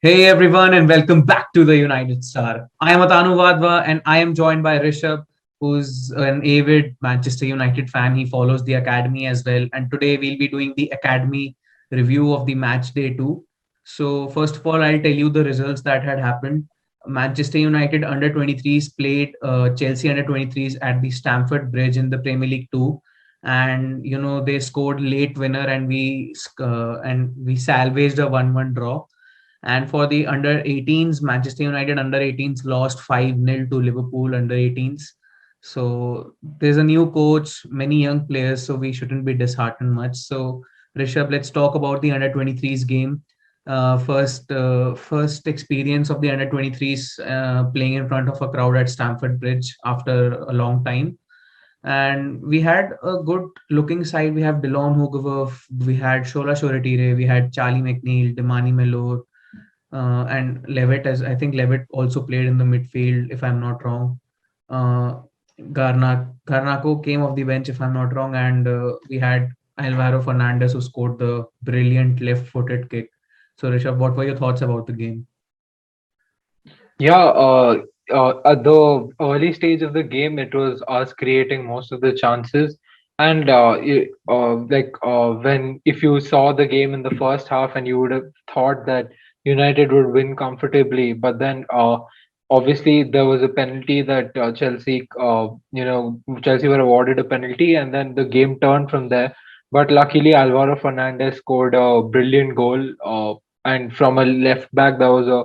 Hey everyone, and welcome back to the United Star. I am Atanu Vadva, and I am joined by Rishabh, who's an avid Manchester United fan. He follows the academy as well. And today we'll be doing the academy review of the match day two. So, first of all, I'll tell you the results that had happened. Manchester United under 23s played Chelsea under 23s at the Stamford Bridge in the Premier League 2. And they scored late winner, and we salvaged a 1-1 draw. And for the under 18s, Manchester United under 18s lost 5-0 to Liverpool under 18s. So there's a new coach, many young players, so we shouldn't be disheartened much. So Rishabh, let's talk about the under 23s game. First experience of the under 23s playing in front of a crowd at Stamford Bridge after a long time. And we had a good looking side. We have Delon Hoogover, we had Shola Shoretire, we had Charlie McNeil, Demani Mellor, and Levitt, as I think Levitt also played in the midfield, if I'm not wrong. Uh, Garnacho came off the bench, if I'm not wrong, and we had Alvaro Fernandez who scored the brilliant left-footed kick. So, Rishabh, what were your thoughts about the game? Yeah, at the early stage of the game, it was us creating most of the chances. And when if you saw the game in the first half, and you would have thought that United would win comfortably, but then obviously there was a penalty that Chelsea were awarded a penalty, and then the game turned from there. But luckily, Alvaro Fernandez scored a brilliant goal, and from a left back, that was a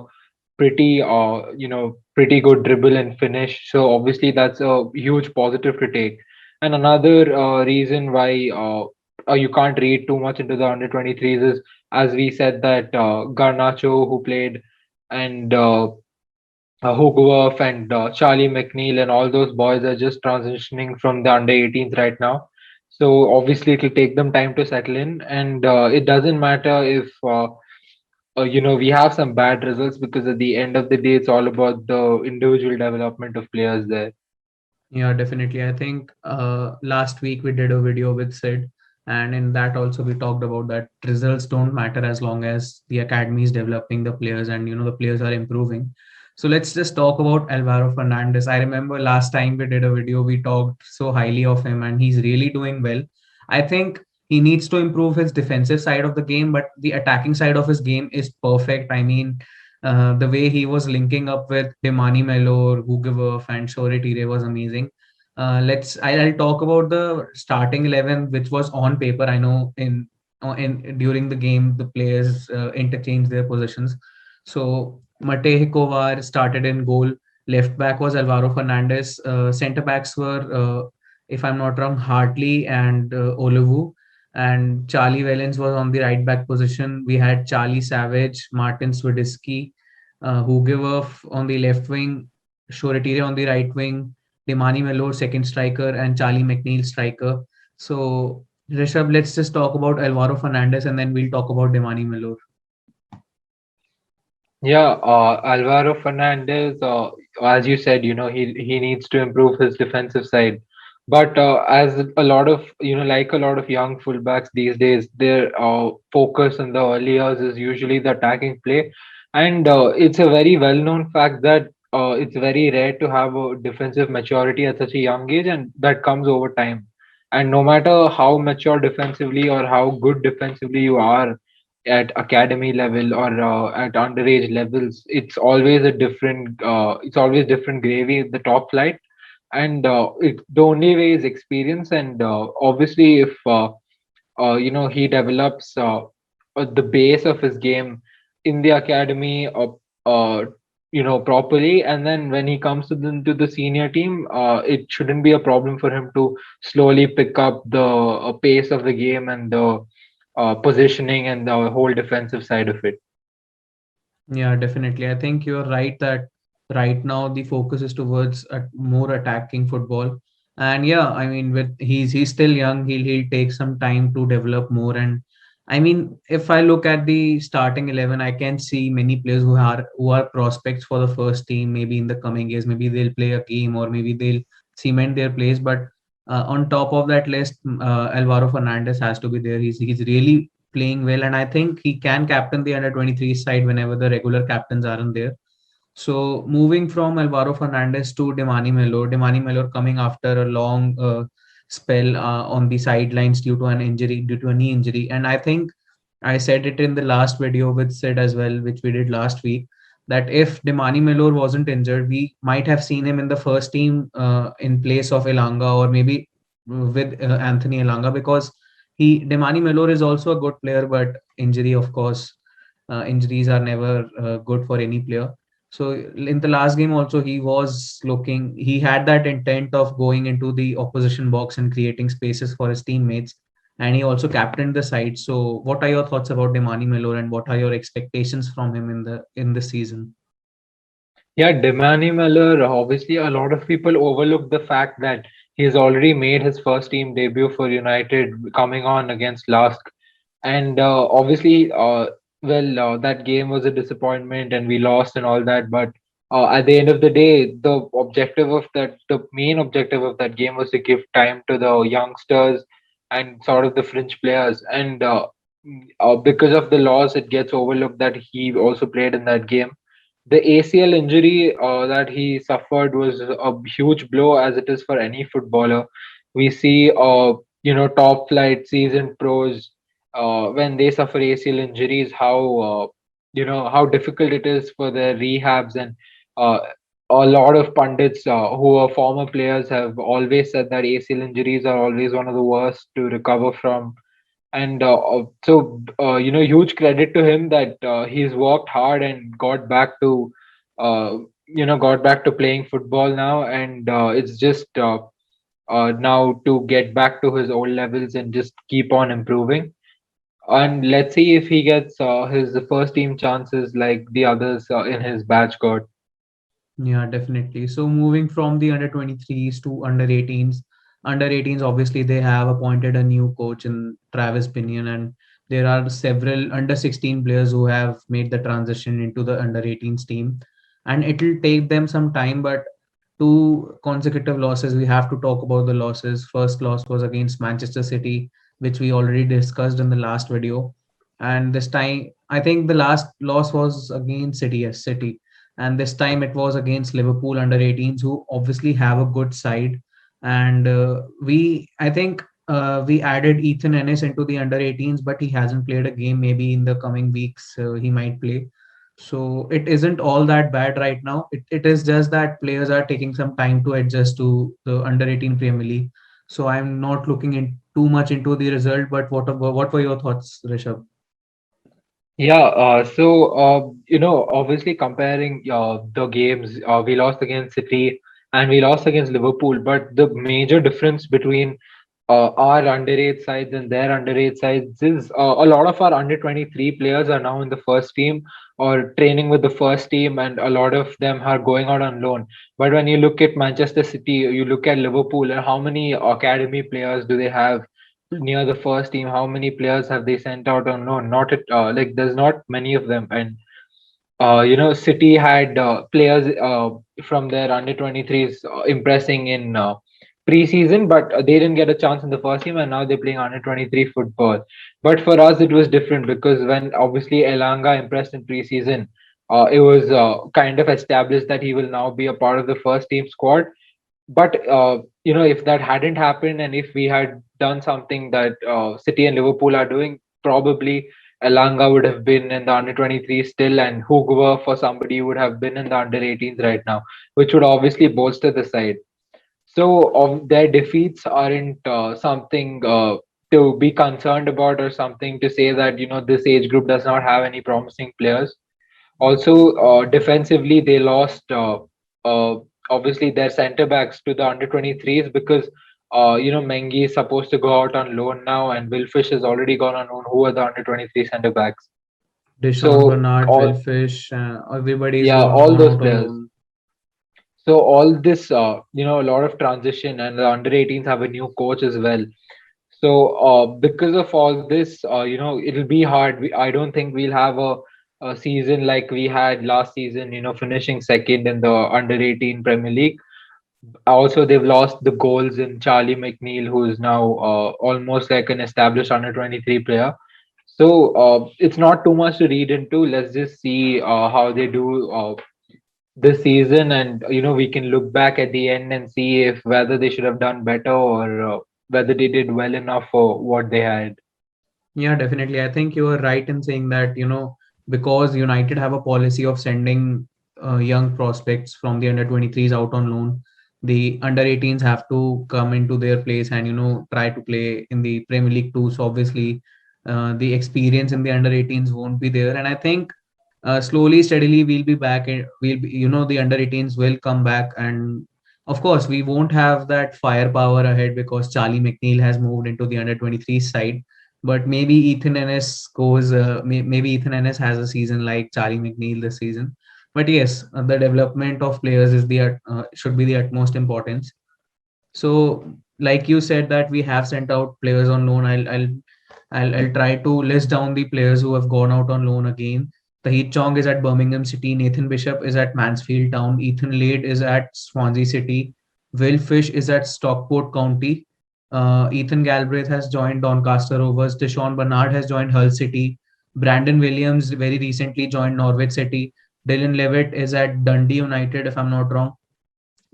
pretty good dribble and finish. So obviously that's a huge positive to take. And another reason why you can't read too much into the under 23s is, as we said, that Garnacho, who played, and Hugworth and Charlie McNeil and all those boys are just transitioning from the under 18s right now. So obviously it'll take them time to settle in, and it doesn't matter if we have some bad results, because at the end of the day, it's all about the individual development of players there. Yeah, definitely. I think last week we did a video with Sid, and in that also we talked about that results don't matter as long as the academy is developing the players and the players are improving. So let's just talk about Alvaro Fernandez. I remember last time we did a video, we talked so highly of him, and he's really doing well. I think he needs to improve his defensive side of the game, but the attacking side of his game is perfect. I mean, the way he was linking up with Demani Mellor, Hugeworth, and Shore Tire was amazing. I'll talk about the starting 11, which was on paper. I know in during the game the players interchanged their positions. So Mate Kovar started in goal. Left back was Alvaro Fernandez. Centre backs were, if I'm not wrong, Hartley and Olevu. And Charlie Wellens was on the right back position. We had Charlie Savage, Martin Swidiski, Hugeworth on the left wing, Shoretire on the right wing, Demani Mellor second striker, and Charlie McNeil striker. So, Rishabh, let's just talk about Alvaro Fernandez and then we'll talk about Demani Mellor. Yeah, Alvaro Fernandez, as you said, he needs to improve his defensive side. But as a lot of, like a lot of young fullbacks these days, their focus in the early years is usually the attacking play. And it's a very well-known fact that it's very rare to have a defensive maturity at such a young age, and that comes over time. And no matter how mature defensively or how good defensively you are, at academy level or at underage levels, it's always different gravy at the top flight. And the only way is experience. And obviously, if he develops the base of his game in the academy, properly, and then when he comes to the senior team, it shouldn't be a problem for him to slowly pick up the pace of the game and the positioning and the whole defensive side of it. Yeah, definitely. I think you're right that right now the focus is towards more attacking football. And yeah, I mean, with he's still young, he'll take some time to develop more. And I mean, if I look at the starting 11, I can see many players who are prospects for the first team. Maybe in the coming years, maybe they'll play a game or maybe they'll cement their place. But on top of that list, Alvaro Fernandez has to be there. He's really playing well, and I think he can captain the under 23 side whenever the regular captains aren't there. So moving from Alvaro Fernandez to Demani Melo coming after a long spell on the sidelines due to an injury, due to a knee injury, and I think I said it in the last video with Sid as well, which we did last week, that if Demani Melo wasn't injured, we might have seen him in the first team in place of Elanga, or maybe with Anthony Elanga, because Demani Melo is also a good player, but injury, of course, injuries are never good for any player. So in the last game also, he had that intent of going into the opposition box and creating spaces for his teammates, and he also captained the side. So what are your thoughts about Demani Miller, and what are your expectations from him in the season? Yeah, Demani Miller, obviously, a lot of people overlook the fact that he has already made his first team debut for United, coming on against Lask. And obviously, that game was a disappointment and we lost and all that. But at the end of the day, the main objective of that game was to give time to the youngsters and sort of the fringe players. And because of the loss, it gets overlooked that he also played in that game. The ACL injury that he suffered was a huge blow, as it is for any footballer. We see, top flight seasoned pros, when they suffer ACL injuries, how difficult it is for their rehabs. And uh, a lot of pundits who are former players have always said that ACL injuries are always one of the worst to recover from. And huge credit to him that he's worked hard and got back to playing football now. And it's just now to get back to his old levels and just keep on improving. And let's see if he gets his first team chances like the others in his batch got. Yeah, definitely. So moving from the under 23s to under 18s, under 18s, obviously they have appointed a new coach in Travis Pinion, and there are several under 16 players who have made the transition into the under 18s team, and it'll take them some time. But two consecutive losses, we have to talk about the losses. First loss was against Manchester City, which we already discussed in the last video, and this time I think the last loss was against City, yes, City, and this time it was against Liverpool under 18s, who obviously have a good side. And I think we added Ethan Ennis into the under 18s, but he hasn't played a game. Maybe in the coming weeks he might play. So it isn't all that bad right now. It is just that players are taking some time to adjust to the under 18 Premier League. So I'm not looking in too much into the result, but what were your thoughts, Rishabh? Yeah, obviously comparing the games, we lost against City and we lost against Liverpool, but the major difference between our underage sides and their underage sides is a lot of our under 23 players are now in the first team or training with the first team, and a lot of them are going out on loan. But when you look at Manchester City, you look at Liverpool, and how many academy players do they have near the first team? How many players have they sent out on loan? Not at like there's not many of them. And City had players from their under 23s impressing in preseason, but they didn't get a chance in the first team, and now they're playing under 23 football. But for us, it was different because when obviously Elanga impressed in preseason, it was kind of established that he will now be a part of the first team squad. But if that hadn't happened, and if we had done something that City and Liverpool are doing, probably Elanga would have been in the under 23 still, and Hugwa for somebody would have been in the under 18s right now, which would obviously bolster the side. So their defeats aren't something to be concerned about, or something to say that this age group does not have any promising players. Also, defensively, they lost uh, obviously their centre backs to the under 23s because Mengi is supposed to go out on loan now, and Wilfish has already gone on loan. Who are the under 23 centre backs? Deshaun So Bernard, Will all Fish, everybody is yeah, all gone those out on players. loan. So all this, a lot of transition, and the under 18s have a new coach as well. So because of all this, it'll be hard. I don't think we'll have a season like we had last season. Finishing second in the under 18 Premier League. Also, they've lost the goals in Charlie McNeil, who is now almost like an established under 23 player. So it's not too much to read into. Let's just see how they do this season, and we can look back at the end and see if whether they should have done better, or whether they did well enough for what they had. Yeah, definitely. I think you are right in saying that, because United have a policy of sending young prospects from the under 23s out on loan, the under 18s have to come into their place and, try to play in the Premier League too. So obviously, the experience in the under 18s won't be there. And I think slowly, steadily, we'll be back. And we'll be, the under 18s will come back. And of course, we won't have that firepower ahead because Charlie McNeil has moved into the under 23 side, but maybe Ethan Ennis goes. Maybe Ethan Ennis has a season like Charlie McNeil this season. But yes, the development of players is should be the utmost importance. So, like you said, that we have sent out players on loan. I'll try to list down the players who have gone out on loan again. Tahit Chong is at Birmingham City. Nathan Bishop is at Mansfield Town. Ethan Lade is at Swansea City. Will Fish is at Stockport County. Ethan Galbraith has joined Doncaster Rovers. Deshaun Bernard has joined Hull City. Brandon Williams very recently joined Norwich City. Dylan Levitt is at Dundee United, if I'm not wrong.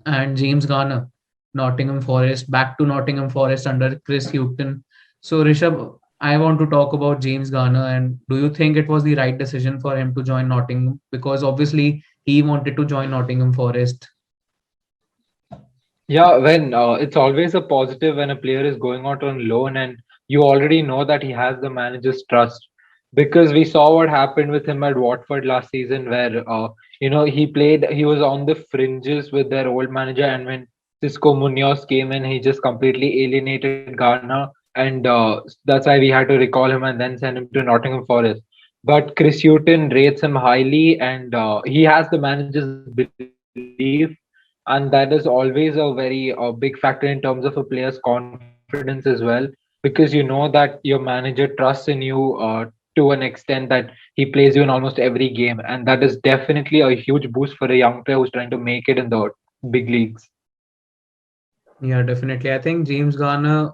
And James Garner, Nottingham Forest, back to Nottingham Forest under Chris Hughton. So, Rishabh, I want to talk about James Garner. And do you think it was the right decision for him to join Nottingham? Because obviously he wanted to join Nottingham Forest. Yeah, when it's always a positive when a player is going out on loan and you already know that he has the manager's trust. Because we saw what happened with him at Watford last season, where he was on the fringes with their old manager, and when Cisco Munoz came in, he just completely alienated Garner, and that's why we had to recall him and then send him to Nottingham Forest. But Chris Hughton rates him highly, and he has the manager's belief, and that is always a very big factor in terms of a player's confidence as well, because you know that your manager trusts in you to an extent that he plays you in almost every game, and that is definitely a huge boost for a young player who's trying to make it in the big leagues. Yeah, definitely. I think James Garner,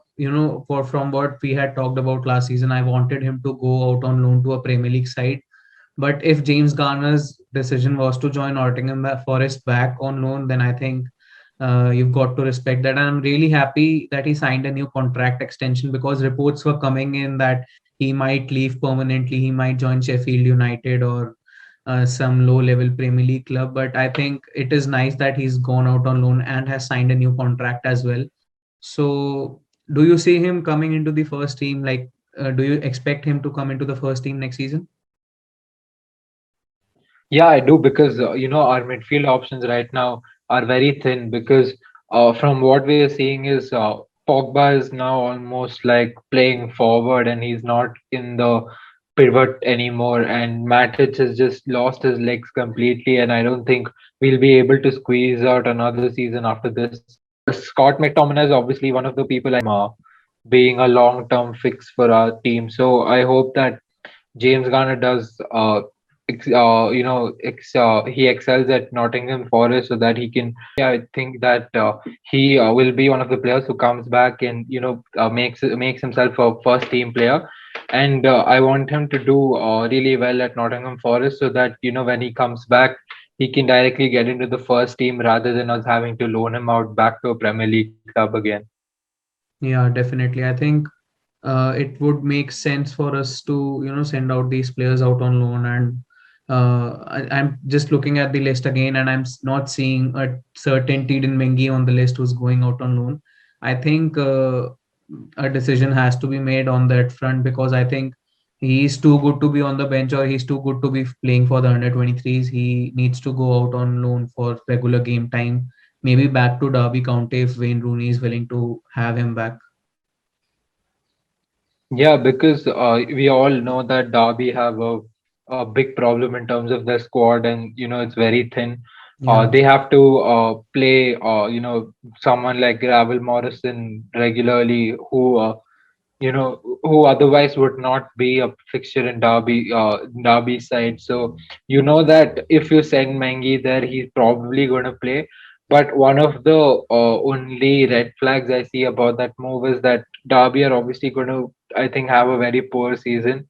for from what we had talked about last season, I wanted him to go out on loan to a Premier League side. But if James Garner's decision was to join Nottingham Forest back on loan, then I think you've got to respect that. And I'm really happy that he signed a new contract extension because reports were coming in that he might leave permanently. He might join Sheffield United or some low level Premier League club. But I think it is nice that he's gone out on loan and has signed a new contract as well. So, do you see him coming into the first team? Like, do you expect him to come into the first team next season? Yeah, I do, because our midfield options right now are very thin, because from what we are seeing is Pogba is now almost like playing forward and he's not in the pivot anymore, and Matic has just lost his legs completely, and I don't think we'll be able to squeeze out another season after this. Scott McTominay is obviously one of the people being a long-term fix for our team, so I hope that James Garner does, he excels at Nottingham Forest so that he can. I think that he will be one of the players who comes back and makes himself a first team player, and I want him to do really well at Nottingham Forest so that when he comes back, he can directly get into the first team rather than us having to loan him out back to a Premier League club again. Yeah, definitely. I think it would make sense for us to send out these players out on loan. And I'm just looking at the list again, and not seeing a certain Tiden Mengi on the list who's going out on loan. I think a decision has to be made on that front because I think he's too good to be on the bench or he's too good to be playing for the under 23s. He needs to go out on loan for regular game time, maybe back to Derby County if Wayne Rooney is willing to have him back. Yeah, because we all know that Derby have a big problem in terms of their squad, and it's very thin. Yeah. They have to play, someone like Ravel Morrison regularly, who otherwise would not be a fixture in Derby side. So you know that if you send Mengi there, he's probably going to play. But one of the only red flags I see about that move is that Derby are obviously going to, I think, have a very poor season.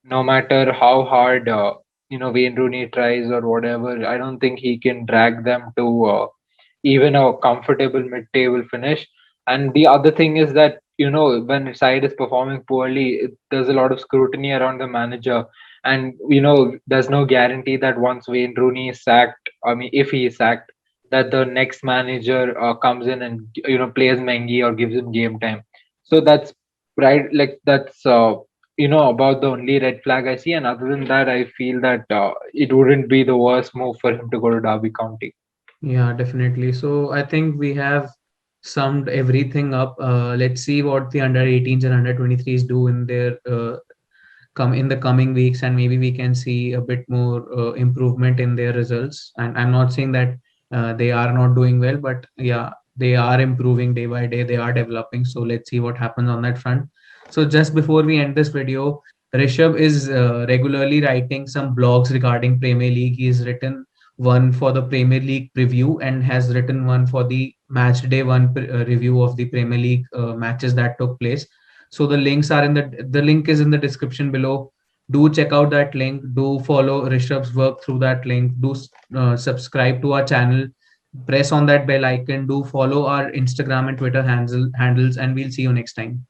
no matter how hard Wayne Rooney tries or whatever. I don't think he can drag them to even a comfortable mid-table finish. And the other thing is that when a side is performing poorly, there's a lot of scrutiny around the manager, and there's no guarantee that once Wayne Rooney is sacked, I mean, if he is sacked, that the next manager comes in and plays Mengi or gives him game time. So that's right, like that's about the only red flag I see. And other than that, I feel that it wouldn't be the worst move for him to go to Derby County. Yeah, definitely. So I think we have summed everything up. Let's see what the under 18s and under 23s do in their come in the coming weeks, and maybe we can see a bit more improvement in their results. And I'm not saying that they are not doing well, but yeah, they are improving day by day, they are developing. So let's see what happens on that front. So just before we end this video, Rishabh is regularly writing some blogs regarding Premier League. He's written one for the Premier League preview and has written one for the match day one review of the Premier League matches that took place. So the links are in the link is in the description below. Do check out that link. Do follow Rishabh's work through that link. Do subscribe to our channel. Press on that bell icon. Do follow our Instagram and Twitter handles, and we'll see you next time.